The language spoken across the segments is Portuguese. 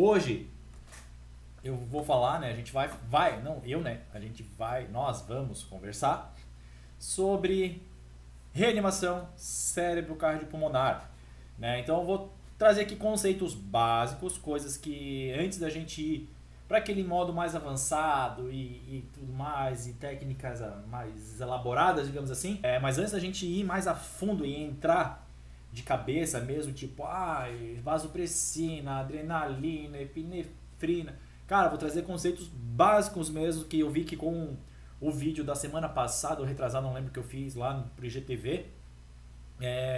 Hoje eu vou falar, né? A gente vai, não, eu, né? Nós vamos conversar sobre reanimação cérebro cardiopulmonar, né? Então eu vou trazer aqui conceitos básicos, coisas que antes da gente ir para aquele modo mais avançado e tudo mais, e técnicas mais elaboradas, digamos assim. Mas antes da gente ir mais a fundo e entrar de cabeça mesmo, tipo, vasopressina, adrenalina, epinefrina. Cara, vou trazer conceitos básicos mesmo que eu vi que com o vídeo da semana passada, ou retrasado, não lembro que eu fiz lá pro IGTV,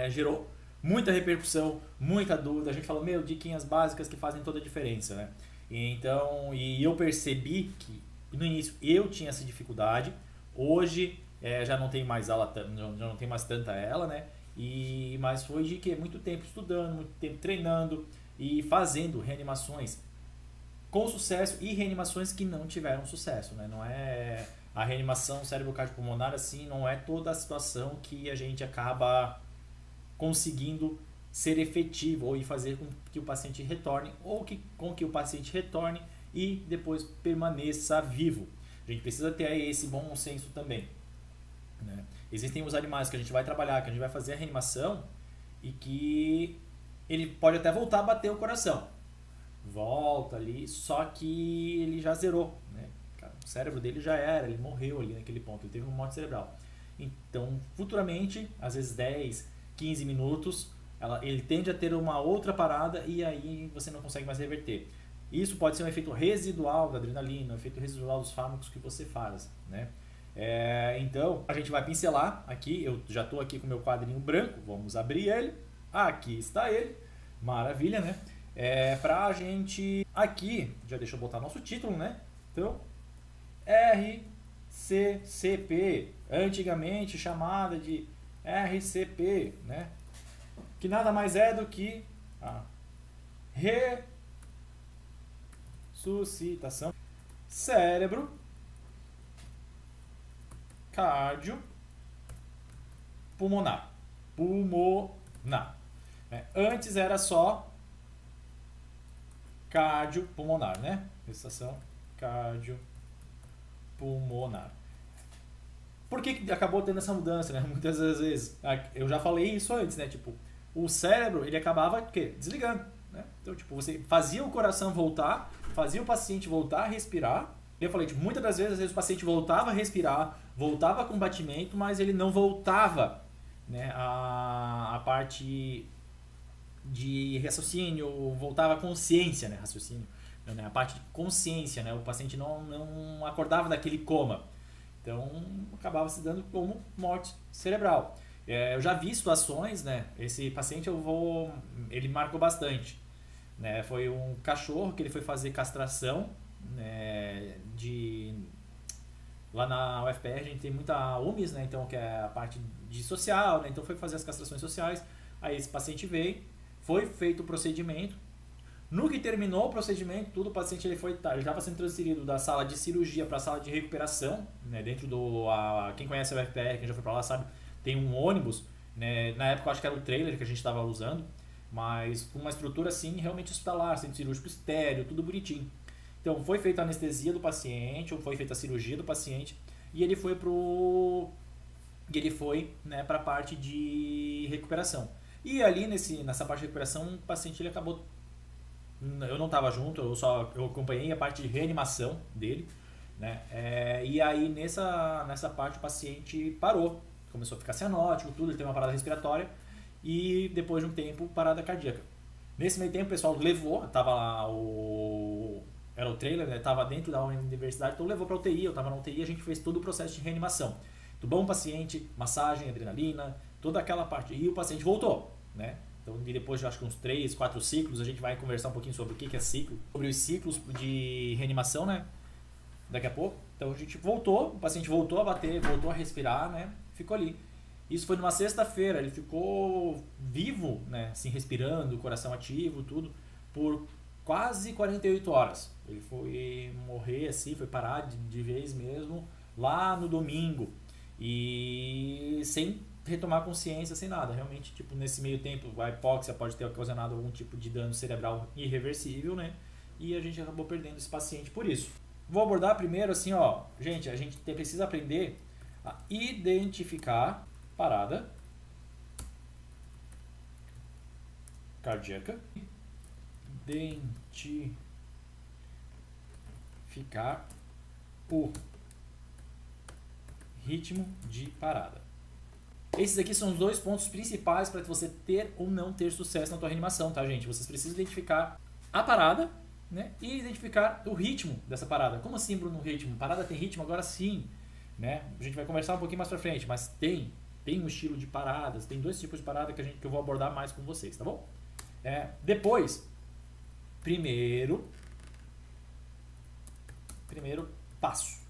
gerou muita repercussão, muita dúvida. A gente falou, diquinhas básicas que fazem toda a diferença, né? Então, e eu percebi que no início eu tinha essa dificuldade, hoje já não tem mais ela, já não tem mais tanta ela, né? Mas foi de que muito tempo estudando, muito tempo treinando e fazendo reanimações com sucesso e reanimações que não tiveram sucesso, né? Não é a reanimação cérebro-cardiopulmonar assim, não é toda a situação que a gente acaba conseguindo ser efetivo ou fazer com que o paciente retorne ou com que o paciente retorne e depois permaneça vivo. A gente precisa ter esse bom senso também, né? Existem os animais que a gente vai trabalhar, que a gente vai fazer a reanimação e que ele pode até voltar a bater o coração. Volta ali, só que ele já zerou, né? O cérebro dele já era, ele morreu ali naquele ponto, ele teve uma morte cerebral. Então, futuramente, às vezes 10, 15 minutos, ele tende a ter uma outra parada e aí você não consegue mais reverter. Isso pode ser um efeito residual da adrenalina, um efeito residual dos fármacos que você faz, né? Então, a gente vai pincelar aqui, eu já estou aqui com o meu quadrinho branco, vamos abrir ele, aqui está ele, maravilha, né? Pra gente, aqui, já deixa eu botar nosso título, né? Então, RCCP, antigamente chamada de RCP, né? Que nada mais é do que a ressuscitação cérebro cardio pulmonar. Antes era só cardiopulmonar, né? Ressuscitação cardiopulmonar. Por que acabou tendo essa mudança, né? Muitas vezes, eu já falei isso antes, né? Tipo, o cérebro, ele acabava desligando, né? Então, tipo, você fazia o coração voltar, fazia o paciente voltar a respirar. Eu falei, tipo, muitas das vezes, às vezes o paciente voltava a respirar, voltava com batimento, mas ele não voltava, né, a parte de raciocínio, voltava a consciência, né, raciocínio, né, a parte de consciência, né, o paciente não acordava daquele coma, então acabava se dando como morte cerebral. Eu já vi situações, né, esse paciente ele marcou bastante, né, foi um cachorro que ele foi fazer castração, né, lá na UFPR a gente tem muita UMIS, né, então que é a parte de social, né, então foi fazer as castrações sociais, aí esse paciente veio, foi feito o procedimento, no que terminou o procedimento, tudo, o paciente ele estava sendo transferido da sala de cirurgia para a sala de recuperação, né, dentro quem conhece a UFPR, quem já foi para lá sabe, tem um ônibus, né, na época eu acho que era o trailer que a gente estava usando, mas com uma estrutura assim, realmente hospitalar, centro cirúrgico estéreo, tudo bonitinho. Então foi feita a anestesia do paciente, ou foi feita a cirurgia do paciente, e ele foi né, para a parte de recuperação. E ali nessa parte de recuperação, o paciente ele acabou, eu não estava junto, eu acompanhei a parte de reanimação dele, né? E aí nessa parte o paciente parou, começou a ficar cianótico, tudo, ele teve uma parada respiratória e depois de um tempo parada cardíaca. Nesse meio tempo o pessoal levou, tava lá era o trailer, né? Tava dentro da universidade, então levou para UTI, eu tava na UTI, a gente fez todo o processo de reanimação. Tubão o paciente, massagem, adrenalina, toda aquela parte. E o paciente voltou, né? Então, depois de acho que uns 3, 4 ciclos, a gente vai conversar um pouquinho sobre o que é ciclo, sobre os ciclos de reanimação, né? Daqui a pouco. Então, a gente voltou, o paciente voltou a bater, voltou a respirar, né? Ficou ali. Isso foi numa sexta-feira, ele ficou vivo, né? Assim, respirando, coração ativo, tudo, por quase 48 horas. Ele foi morrer assim, foi parar de vez mesmo lá no domingo. E sem retomar consciência, sem nada. Realmente, tipo, nesse meio tempo, a hipóxia pode ter ocasionado algum tipo de dano cerebral irreversível, né? e a gente acabou perdendo esse paciente por isso. Vou abordar primeiro assim, ó, gente, a gente precisa aprender a identificar parada cardíaca, identificar o ritmo de parada. Esses aqui são os dois pontos principais para você ter ou não ter sucesso na tua reanimação, tá, gente? Vocês precisam identificar a parada, né? E identificar o ritmo dessa parada. Como assim, Bruno, ritmo? Parada tem ritmo? Agora sim, né? A gente vai conversar um pouquinho mais pra frente, mas tem um estilo de paradas, tem dois tipos de parada que eu vou abordar mais com vocês, tá bom? Depois, primeiro passo.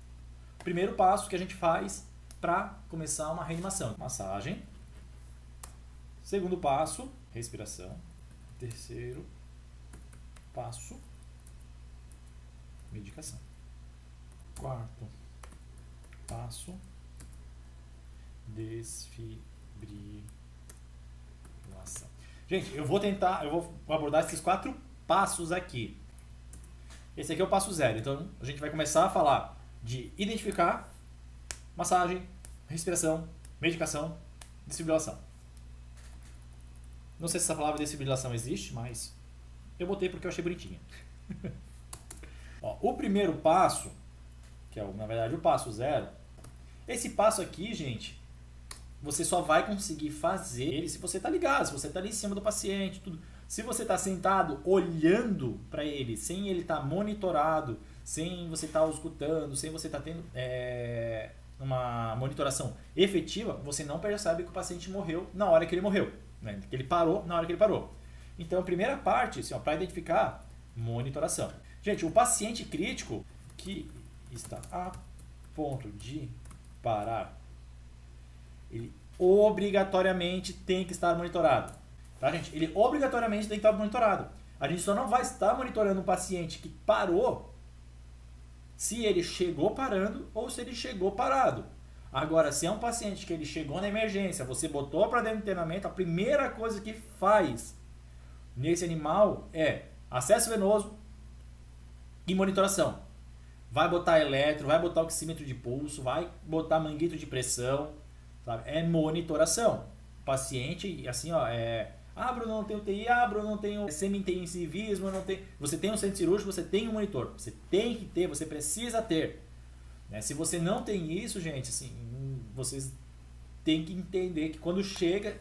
Primeiro passo que a gente faz para começar uma reanimação: massagem. Segundo passo, respiração. Terceiro passo, medicação. Quarto passo, desfibrilação. Gente, eu vou abordar esses 4 passos aqui. Esse aqui é o passo 0. Então a gente vai começar a falar de identificar, massagem, respiração, medicação, desfibrilação. Não sei se essa palavra desfibrilação existe, mas eu botei porque eu achei bonitinha. Ó, o primeiro passo, que é na verdade o passo 0, esse passo aqui, gente, você só vai conseguir fazer ele se você está ligado, se você está ali em cima do paciente, tudo. Se você está sentado olhando para ele, sem ele estar monitorado, sem você estar escutando, sem você estar tendo uma monitoração efetiva, você não percebe que o paciente morreu na hora que ele morreu, né? Que ele parou na hora que ele parou. Então, a primeira parte, assim, para identificar, monitoração. Gente, o paciente crítico que está a ponto de parar, ele obrigatoriamente tem que estar monitorado. Tá, gente? Ele obrigatoriamente tem que estar monitorado. A gente só não vai estar monitorando um paciente que parou se ele chegou parando ou se ele chegou parado. Agora, se é um paciente que ele chegou na emergência, você botou para dentro do internamento, a primeira coisa que faz nesse animal é acesso venoso e monitoração. Vai botar eletro, vai botar oxímetro de pulso, vai botar manguito de pressão, sabe? É monitoração. O paciente, assim, ó, Bruno, não tem UTI, Bruno, não tem semi-intensivismo, não tem. Você tem um centro cirúrgico, você tem um monitor. Você tem que ter, você precisa ter. Né? Se você não tem isso, gente, assim, vocês têm que entender que quando chega,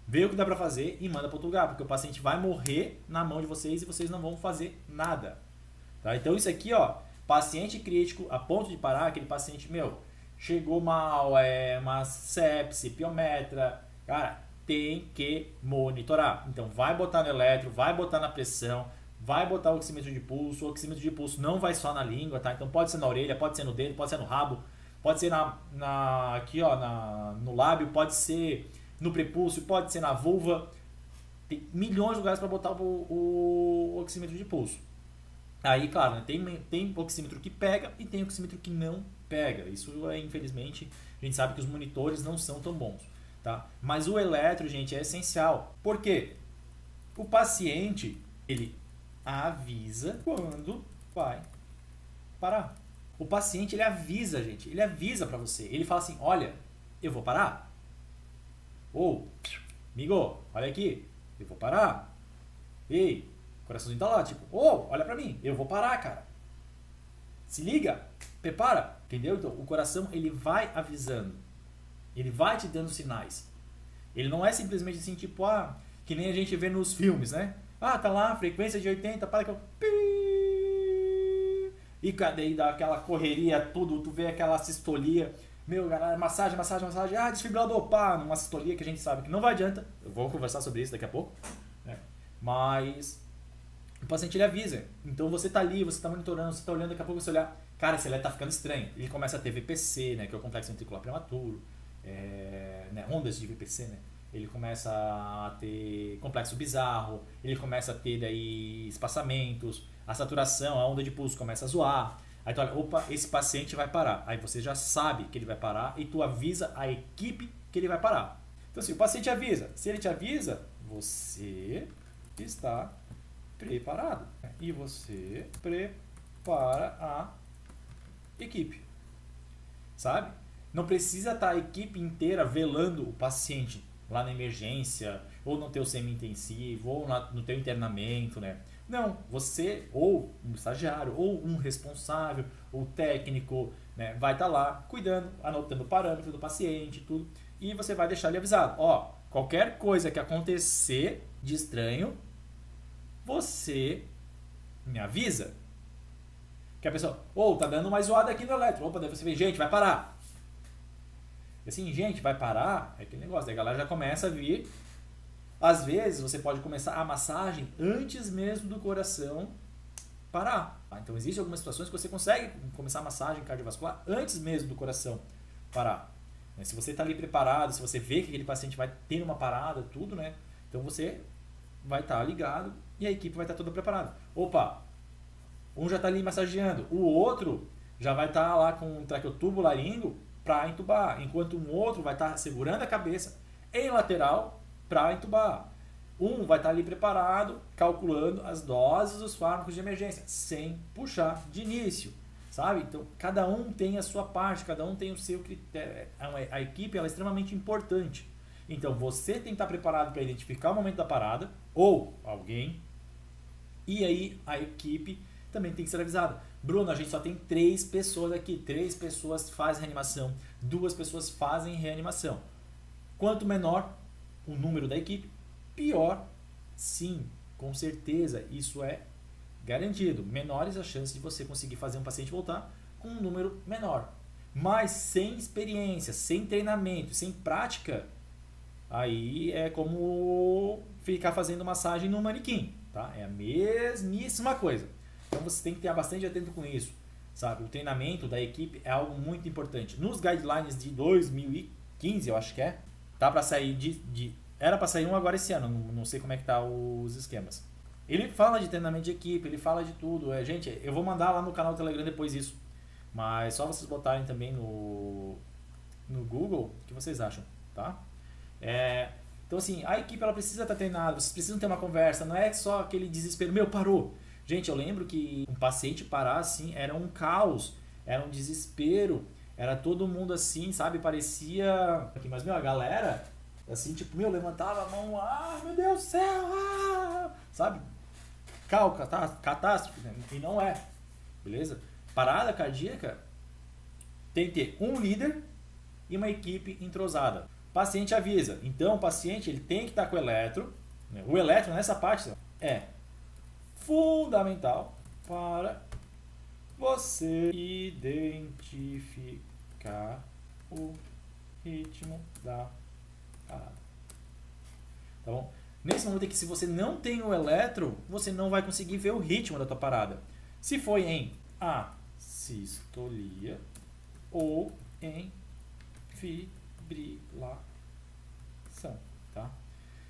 vê o que dá pra fazer e manda para outro lugar, porque o paciente vai morrer na mão de vocês e vocês não vão fazer nada. Tá? Então isso aqui, ó, paciente crítico a ponto de parar, aquele paciente, chegou mal, uma sepse, piometra, cara, tem que monitorar. Então vai botar no eletro, vai botar na pressão, vai botar o oxímetro de pulso. O oxímetro de pulso não vai só na língua, tá? Então pode ser na orelha, pode ser no dedo, pode ser no rabo, pode ser aqui, ó, no lábio, pode ser no prepúcio, pode ser na vulva. Tem milhões de lugares para botar o oxímetro de pulso. Aí, claro, né, tem oxímetro que pega e tem oxímetro que não pega. Isso, infelizmente, a gente sabe que os monitores não são tão bons. Tá? Mas o eletro, gente, é essencial. Por quê? O paciente, ele avisa quando vai parar. O paciente, ele avisa, gente. Ele avisa pra você. Ele fala assim, olha, eu vou parar. Ou, amigo, olha aqui, eu vou parar. Ei, o coraçãozinho tá lá, tipo, olha pra mim, eu vou parar, cara. Se liga, prepara, entendeu? Então, o coração, ele vai avisando. Ele vai te dando sinais. Ele não é simplesmente assim, tipo, que nem a gente vê nos filmes, né? Tá lá, frequência de 80, para que eu... E daí dá aquela correria, tudo, tu vê aquela sistolia. Galera, massagem, desfibrilador, numa sistolia que a gente sabe que não vai adianta. Eu vou conversar sobre isso daqui a pouco. Né? Mas o paciente, ele avisa. Então você tá ali, você tá monitorando, você tá olhando, daqui a pouco você olhar, cara, esse eletro tá ficando estranho. Ele começa a ter VPC, né, que é o complexo ventricular prematuro. Né, ondas de VPC, né? Ele começa a ter complexo bizarro, ele começa a ter daí espaçamentos, a saturação, a onda de pulso começa a zoar. Aí tu olha, opa, esse paciente vai parar. Aí você já sabe que ele vai parar e tu avisa a equipe que ele vai parar. Então assim, o paciente avisa. Se ele te avisa, você está preparado. E você prepara a equipe, sabe? Não precisa estar a equipe inteira velando o paciente lá na emergência, ou no teu semi-intensivo, ou no teu internamento, né? Não, você, ou um estagiário, ou um responsável, ou técnico, né, vai estar lá cuidando, anotando o parâmetro do paciente, tudo, e você vai deixar ele avisado. Ó, qualquer coisa que acontecer de estranho, você me avisa. Que a pessoa, tá dando uma zoada aqui no eletro. Opa, daí você vê, gente, vai parar. E assim, gente, vai parar, é aquele negócio, daí a galera já começa a vir. Às vezes você pode começar a massagem antes mesmo do coração parar. Tá? Então existem algumas situações que você consegue começar a massagem cardiovascular antes mesmo do coração parar. Se você está ali preparado, se você vê que aquele paciente vai ter uma parada, tudo, né? Então você vai estar ligado e a equipe vai estar toda preparada. Opa, um já está ali massageando, o outro já vai estar lá com um traqueotubo laringo para entubar, enquanto um outro vai estar segurando a cabeça em lateral para entubar. Um vai estar ali preparado, calculando as doses dos fármacos de emergência, sem puxar de início, sabe? Então, cada um tem a sua parte, cada um tem o seu critério. A equipe ela é extremamente importante. Então, você tem que estar preparado para identificar o momento da parada, ou alguém, e aí a equipe também tem que ser avisada. Bruno, a gente só tem 3 pessoas aqui, 3 pessoas fazem reanimação, 2 pessoas fazem reanimação. Quanto menor o número da equipe, pior, sim, com certeza, isso é garantido. Menores as chances de você conseguir fazer um paciente voltar com um número menor. Mas sem experiência, sem treinamento, sem prática, aí é como ficar fazendo massagem no manequim, tá? É a mesmíssima coisa. Então você tem que ter bastante atento com isso, sabe? O treinamento da equipe é algo muito importante. Nos guidelines de 2015, eu acho que tá para sair era para sair um agora esse ano, não sei como é que tá os esquemas. Ele fala de treinamento de equipe, ele fala de tudo. Gente, eu vou mandar lá no canal do Telegram depois isso. Mas só vocês botarem também no Google, o que vocês acham, tá? Então assim, a equipe ela precisa estar treinada, vocês precisam ter uma conversa, não é só aquele desespero, parou. Gente, eu lembro que um paciente parar assim era um caos, era um desespero, era todo mundo assim, sabe? Parecia... Mas, a galera, assim, tipo, levantava a mão, meu Deus do céu, sabe? Catástrofe, né? E não é, beleza? Parada cardíaca tem que ter um líder e uma equipe entrosada. O paciente avisa, então o paciente ele tem que estar com o eletro, né? O eletro nessa parte é fundamental para você identificar o ritmo da parada. Tá bom? Nesse momento que se você não tem o eletro, você não vai conseguir ver o ritmo da tua parada. Se foi em assistolia ou em fibrilação, tá?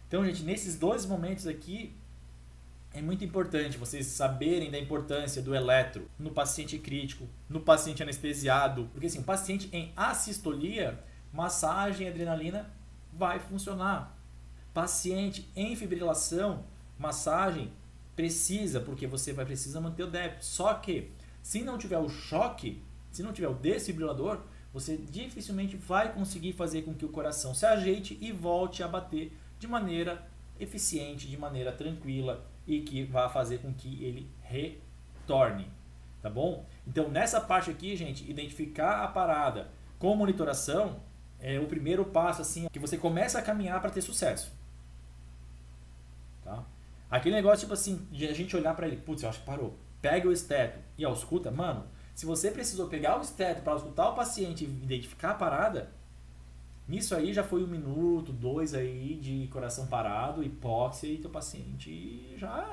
Então, gente, nesses 2 momentos aqui é muito importante vocês saberem da importância do eletro no paciente crítico, no paciente anestesiado, porque assim, o paciente em assistolia, massagem e adrenalina vai funcionar. Paciente em fibrilação, massagem precisa, porque você vai precisar manter o débito. Só que, se não tiver o choque, se não tiver o desfibrilador, você dificilmente vai conseguir fazer com que o coração se ajeite e volte a bater de maneira eficiente, de maneira tranquila e que vai fazer com que ele retorne, tá bom? Então, nessa parte aqui, gente, identificar a parada com monitoração é o primeiro passo, assim, que você começa a caminhar para ter sucesso. Tá? Aquele negócio, tipo assim, de a gente olhar para ele, putz, eu acho que parou. Pega o esteto e ausculta, mano, se você precisou pegar o esteto para auscultar o paciente e identificar a parada, nisso aí já foi 1 minuto, 2 aí de coração parado, hipóxia e teu paciente já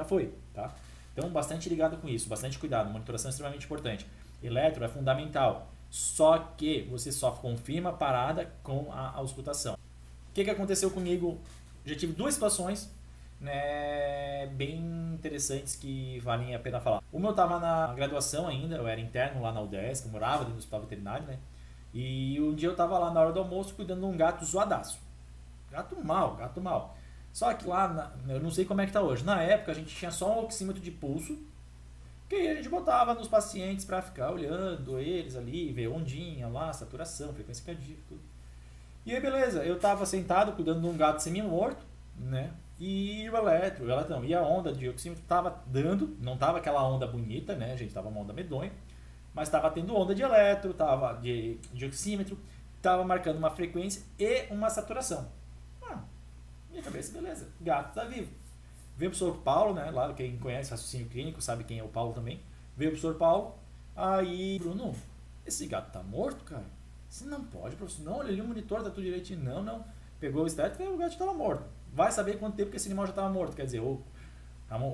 foi, tá? Então, bastante ligado com isso, bastante cuidado, monitoração é extremamente importante. Eletro é fundamental, só que você só confirma a parada com a auscultação. O que aconteceu comigo? Já tive 2 situações, né, bem interessantes que valem a pena falar. Uma eu estava na graduação ainda, eu era interno lá na UDESC, eu morava dentro do hospital veterinário, né? E um dia eu estava lá na hora do almoço cuidando de um gato zoadaço. Gato mal. Só que lá, eu não sei como é que tá hoje. Na época a gente tinha só um oxímetro de pulso, que aí a gente botava nos pacientes para ficar olhando eles ali, ver ondinha lá, saturação, frequência cardíaca, tudo. E aí beleza, eu tava sentado cuidando de um gato semi-morto, né? E o eletro não, e a onda de oxímetro tava dando, não tava aquela onda bonita, né? A gente tava uma onda medonha, mas tava tendo onda de eletro, tava de oxímetro, tava marcando uma frequência e uma saturação. Ah, minha cabeça, beleza, gato tá vivo. Veio o professor Paulo, né? Lá, quem conhece raciocínio clínico sabe quem é o Paulo também. Veio o professor Paulo. Aí, Bruno, esse gato tá morto, cara? Você não pode, professor. Não, olha ali o monitor, tá tudo direitinho. Não, não. Pegou o estético e o gato tava morto. Vai saber quanto tempo que esse animal já tava morto. Quer dizer, o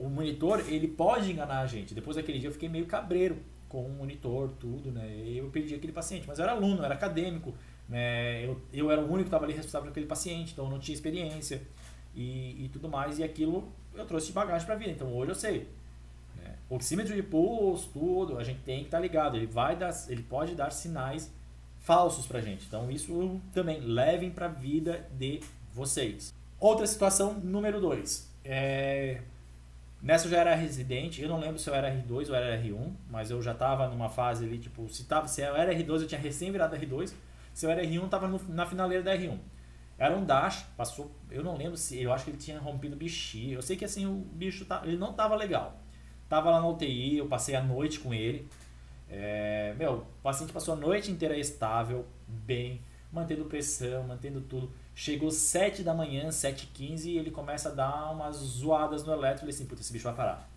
monitor, ele pode enganar a gente. Depois daquele dia eu fiquei meio cabreiro com o monitor, tudo, né? Eu perdi aquele paciente. Mas eu era aluno, eu era acadêmico, né? Eu era o único que estava ali responsável por aquele paciente, então eu não tinha experiência e tudo mais. E aquilo eu trouxe de bagagem para a vida. Então hoje eu sei. Né? Oxímetro de pulso, tudo, a gente tem que estar ligado. Ele pode dar sinais falsos pra gente. Então isso também levem para a vida de vocês. Outra situação número 2. Nessa eu já era residente, eu não lembro se eu era R2 ou era R1, mas eu já estava numa fase ali, tipo, se eu era R2 eu tinha recém virado R2, se eu era R1 eu estava na finaleira da R1. Era um Dash, passou, eu não lembro se, eu acho que ele tinha rompido bexiga, eu sei que assim, o bicho ele não estava legal. Tava lá na UTI, eu passei a noite com ele, o paciente passou a noite inteira estável, bem, mantendo pressão, mantendo tudo. Chegou 7 da manhã, 7h15, e ele começa a dar umas zoadas no eletro. Ele assim, puta, esse bicho vai parar.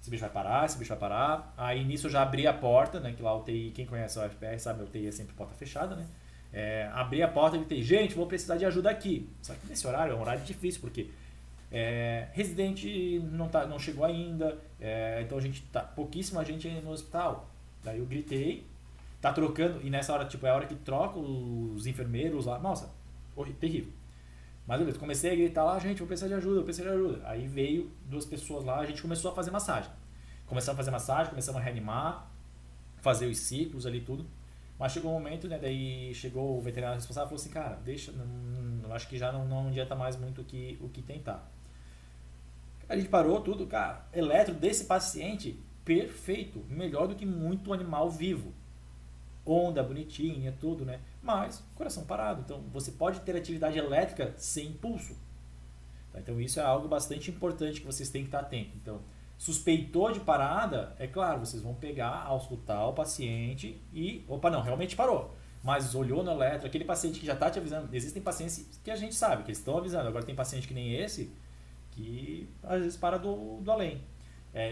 Esse bicho vai parar, esse bicho vai parar. Aí nisso eu já abri a porta, né? Que lá o UTI, quem conhece o UFPR sabe, a UTI é sempre porta fechada, né? Abri a porta e gritei, gente, vou precisar de ajuda aqui. Só que nesse horário é um horário difícil, porque residente não chegou ainda, então a gente tá pouquíssima gente no hospital. Daí eu gritei, tá trocando, e nessa hora, tipo, é a hora que troca os enfermeiros lá. Nossa, terrível. Mas beleza, comecei a gritar lá, gente, vou precisar de ajuda, eu preciso de ajuda. Aí veio 2 pessoas lá, a gente começou a fazer massagem. Começamos a fazer massagem, começamos a reanimar, fazer os ciclos ali tudo. Mas chegou um momento, né, daí chegou o veterinário responsável e falou assim, cara, deixa, não, acho que já não adianta mais muito o que tentar. A gente parou tudo, cara, eletro desse paciente, perfeito, melhor do que muito animal vivo. Onda bonitinha, tudo, né? Mas coração parado. Então você pode ter atividade elétrica sem pulso. Tá? Então isso é algo bastante importante que vocês têm que estar atentos. Então, suspeitou de parada, é claro, vocês vão pegar, auscultar o paciente e, opa, não, realmente parou. Mas olhou no eletro, aquele paciente que já está te avisando, existem pacientes que a gente sabe, que eles estão avisando. Agora tem paciente que nem esse, que às vezes para do além.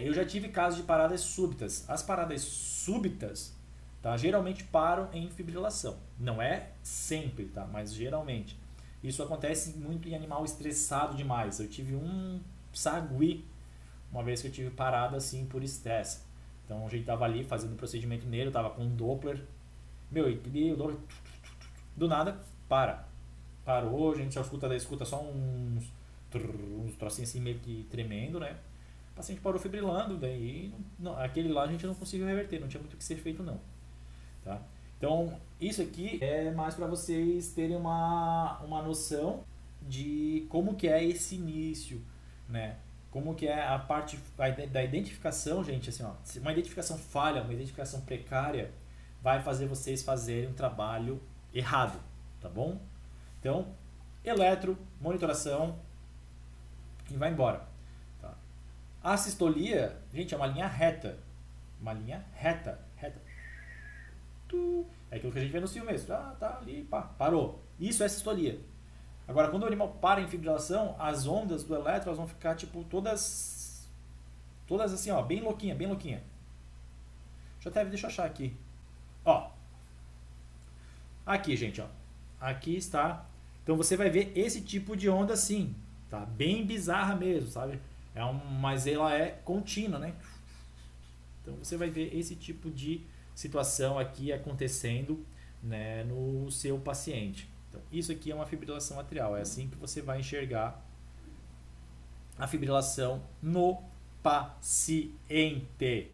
Eu já tive casos de paradas súbitas. As paradas súbitas, tá, geralmente param em fibrilação. Não é sempre, tá, mas geralmente. Isso acontece muito em animal estressado demais. Eu tive um sagui, uma vez que eu tive parada assim por estresse. Então a gente tava ali fazendo um procedimento nele, eu tava com um Doppler. E o Doppler, do nada, parou, a gente só escuta só uns trocinhos assim meio que tremendo, né? O paciente parou fibrilando, daí aquele lá a gente não conseguiu reverter, não tinha muito o que ser feito não. Tá? Então, isso aqui é mais para vocês terem uma noção de como que é esse início, né? Como que é a parte da identificação, gente, assim, ó, uma identificação falha, uma identificação precária, vai fazer vocês fazerem um trabalho errado, tá bom? Então, eletro, monitoração e vai embora. Tá? A sistolia, gente, é uma linha reta. Uma linha reta. É aquilo que a gente vê no filme mesmo. Tá ali, pá, parou. Isso é sistolia. Agora, quando o animal para em fibrilação, as ondas do eletro elas vão ficar tipo todas assim, ó, bem louquinha, bem louquinha. Deixa eu achar aqui. Ó. Aqui, gente, ó. Aqui está. Então você vai ver esse tipo de onda assim, tá? Bem bizarra mesmo, sabe? Mas ela é contínua, né? Então você vai ver esse tipo de situação aqui acontecendo, né, no seu paciente. Então, isso aqui é uma fibrilação atrial. É assim que você vai enxergar a fibrilação no paciente.